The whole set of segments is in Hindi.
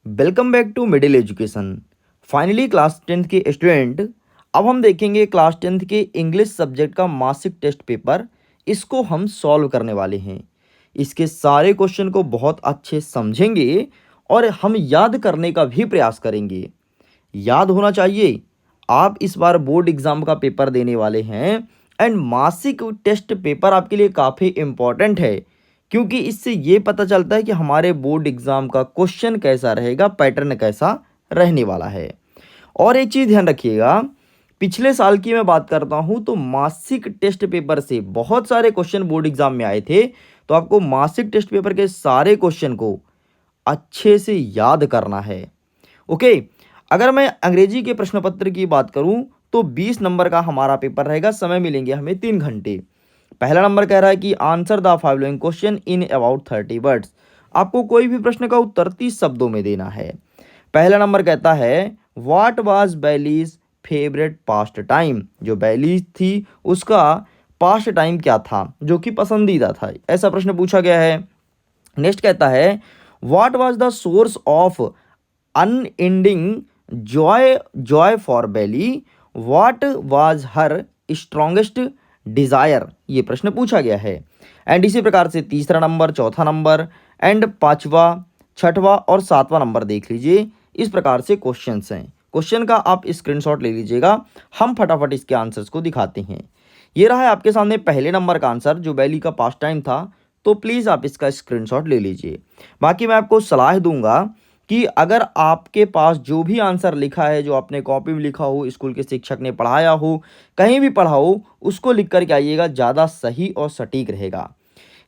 Welcome back to Middle Education. Finally class 10th के स्टूडेंट, अब हम देखेंगे क्लास 10th के इंग्लिश सब्जेक्ट का मासिक टेस्ट पेपर। इसको हम सॉल्व करने वाले हैं। इसके सारे क्वेश्चन को बहुत अच्छे समझेंगे और हम याद करने का भी प्रयास करेंगे। याद होना चाहिए, आप इस बार बोर्ड एग्जाम का पेपर देने वाले हैं एंड मासिक टेस्ट पेपर आपके लिए काफ़ी इम्पोर्टेंट है, क्योंकि इससे ये पता चलता है कि हमारे बोर्ड एग्जाम का क्वेश्चन कैसा रहेगा, पैटर्न कैसा रहने वाला है। और एक चीज़ ध्यान रखिएगा, पिछले साल की मैं बात करता हूँ तो मासिक टेस्ट पेपर से बहुत सारे क्वेश्चन बोर्ड एग्जाम में आए थे। तो आपको मासिक टेस्ट पेपर के सारे क्वेश्चन को अच्छे से याद करना है। ओके, अगर मैं अंग्रेजी के प्रश्न पत्र की बात करूं तो 20 नंबर का हमारा पेपर रहेगा। समय मिलेंगे हमें 3 घंटे। पहला नंबर कह रहा है कि answer the following question in about 30 words. आपको कोई भी प्रश्न का उत्तर 30 शब्दों में देना है। पहला नंबर कहता है what was Bally's favourite past time. जो बैलीज थी उसका पास्ट टाइम क्या था, जो कि पसंदीदा था, ऐसा प्रश्न पूछा गया है। नेक्स्ट कहता है what was the source of unending joy for Valli, what was her strongest desire. ये प्रश्न पूछा गया है। एंड इसी प्रकार से तीसरा नंबर, चौथा नंबर एंड पांचवा, छठवां और सातवां नंबर देख लीजिए। इस प्रकार से क्वेश्चंस हैं। क्वेश्चन का आप स्क्रीनशॉट ले लीजिएगा, हम फटाफट इसके आंसर्स को दिखाते हैं। ये रहा है आपके सामने पहले नंबर का आंसर, जो बैली का पास्ट टाइम था। तो प्लीज़ आप इसका स्क्रीनशॉट ले लीजिए। बाकी मैं आपको सलाह दूंगा कि अगर आपके पास जो भी आंसर लिखा है, जो आपने कॉपी में लिखा हो, स्कूल के शिक्षक ने पढ़ाया हो, कहीं भी पढ़ा हो, उसको लिख कर के आइएगा, ज़्यादा सही और सटीक रहेगा।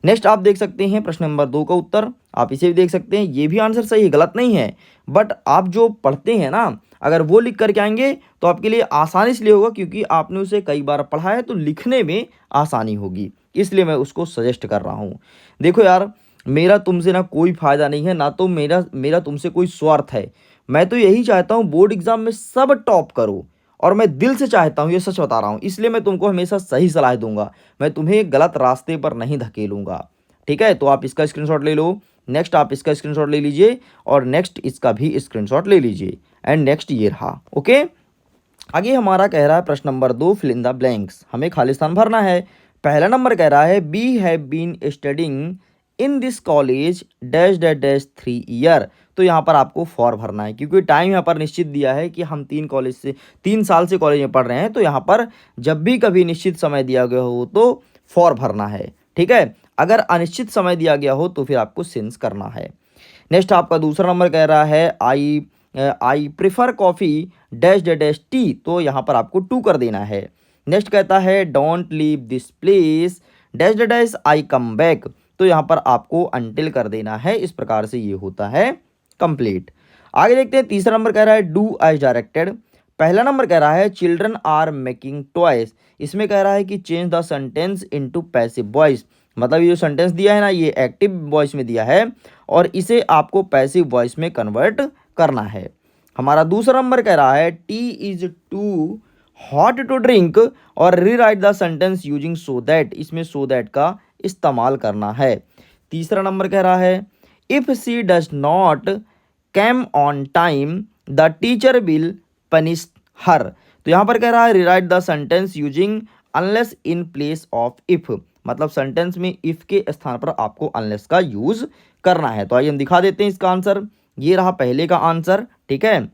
नेक्स्ट आप देख सकते हैं प्रश्न नंबर 2 का उत्तर। आप इसे भी देख सकते हैं, ये भी आंसर सही है, गलत नहीं है। बट आप जो पढ़ते हैं ना, अगर वो लिख करके आएंगे तो आपके लिए आसानी इसलिए होगा क्योंकि आपने उसे कई बार पढ़ा है, तो लिखने में आसानी होगी। इसलिए मैं उसको सजेस्ट कर रहा हूँ। देखो यार, मेरा तुमसे ना कोई फ़ायदा नहीं है, ना तो मेरा मेरा तुमसे कोई स्वार्थ है। मैं तो यही चाहता हूँ बोर्ड एग्जाम में सब टॉप करो, और मैं दिल से चाहता हूँ, ये सच बता रहा हूँ। इसलिए मैं तुमको हमेशा सही सलाह दूंगा, मैं तुम्हें गलत रास्ते पर नहीं धकेलूंगा। ठीक है, तो आप इसका स्क्रीनशॉट ले लो। नेक्स्ट आप इसका स्क्रीनशॉट ले लीजिए, और नेक्स्ट इसका भी स्क्रीनशॉट ले लीजिए। एंड नेक्स्ट ये रहा। ओके, आगे हमारा कह रहा है प्रश्न number 2, fill in the blanks. हमें खाली स्थान भरना है। पहला नंबर कह रहा है B have been studying in this college dash dash dash 3 year. तो यहाँ पर आपको फॉर भरना है, क्योंकि टाइम यहाँ पर निश्चित दिया है कि हम 3 साल से कॉलेज में पढ़ रहे हैं। तो यहाँ पर जब भी कभी निश्चित समय दिया गया हो तो फॉर भरना है। ठीक है, अगर अनिश्चित समय दिया गया हो तो फिर आपको सिंस करना है। नेक्स्ट आपका दूसरा नंबर कह रहा है I prefer coffee dash dash dash T. तो यहाँ पर आपको 2 कर देना है। नेक्स्ट कहता है don't leave this place dash dash dash I come back. तो यहाँ पर आपको अनटिल कर देना है। इस प्रकार से ये होता है कंप्लीट। आगे देखते हैं, तीसरा नंबर कह रहा है डू एज डायरेक्टेड। पहला नंबर कह रहा है चिल्ड्रन आर मेकिंग टॉयज। इसमें कह रहा है कि change the sentence into passive voice. मतलब ये जो सेंटेंस दिया है ना, ये एक्टिव वॉइस में दिया है और इसे आपको पैसिव वॉइस में कन्वर्ट करना है। हमारा दूसरा नंबर कह रहा है tea is too hot to drink, और rewrite the sentence using so that. इसमें सो दैट का इस्तेमाल करना है। तीसरा नंबर कह रहा है if she does not came on time the teacher will punish her. तो यहाँ पर कह रहा है rewrite the sentence using unless in place of if. मतलब सेंटेंस में इफ के स्थान पर आपको अनलेस का यूज करना है। तो आइए हम दिखा देते हैं इसका आंसर। ये रहा पहले का आंसर। ठीक है,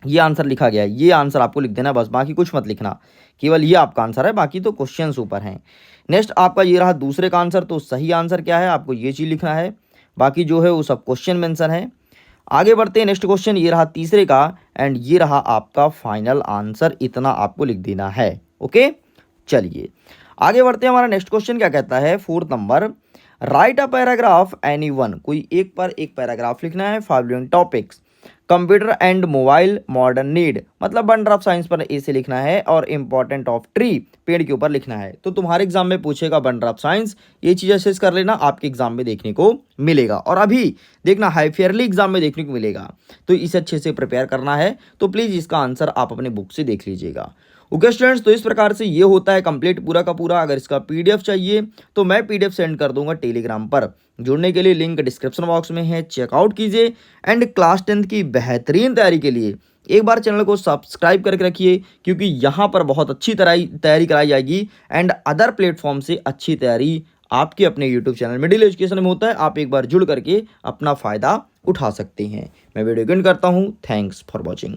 ये आंसर लिखा गया है, ये आंसर आपको लिख देना बस, बाकी कुछ मत लिखना, केवल ये आपका आंसर है, बाकी तो क्वेश्चंस ऊपर हैं। नेक्स्ट आपका ये रहा दूसरे का आंसर। तो सही आंसर क्या है, आपको ये चीज़ लिखना है, बाकी जो है वो सब क्वेश्चन मेंशन है। आगे बढ़ते हैं, नेक्स्ट क्वेश्चन ये रहा तीसरे का, एंड ये रहा आपका फाइनल आंसर। इतना आपको लिख देना है। ओके, चलिए आगे बढ़ते हैं। हमारा नेक्स्ट क्वेश्चन क्या कहता है, 4th number, right a paragraph any one. कोई एक पर एक पैराग्राफ लिखना है। Following topics computer and mobile modern need. मतलब बंडर ऑफ साइंस पर ए से लिखना है, और इंपॉर्टेंट ऑफ ट्री पेड़ के ऊपर लिखना है। तो तुम्हारे एग्जाम में पूछेगा बंडर ऑफ साइंस, ये चीज़ असेस कर लेना, आपके एग्जाम में देखने को मिलेगा। और अभी देखना हाई फेयरली एग्जाम में देखने को मिलेगा, तो इसे अच्छे से प्रिपेयर करना है। तो प्लीज़ इसका आंसर आप अपने बुक से देख लीजिएगा। ओके स्टूडेंट्स, तो इस प्रकार से ये होता है कंप्लीट पूरा का पूरा। अगर इसका पीडीएफ चाहिए तो मैं पीडीएफ सेंड कर दूंगा टेलीग्राम पर। जुड़ने के लिए लिंक डिस्क्रिप्शन बॉक्स में है, चेकआउट कीजिए। एंड क्लास 10th की बेहतरीन तैयारी के लिए एक बार चैनल को सब्सक्राइब करके रखिए, क्योंकि यहाँ पर बहुत अच्छी तरह तैयारी कराई जाएगी एंड अदर प्लेटफॉर्म से अच्छी तैयारी आपके अपने यूट्यूब चैनल मिडिल एजुकेशन में होता है। आप एक बार जुड़ करके अपना फ़ायदा उठा सकते हैं। मैं वीडियो एंड करता हूँ। Thanks for watching.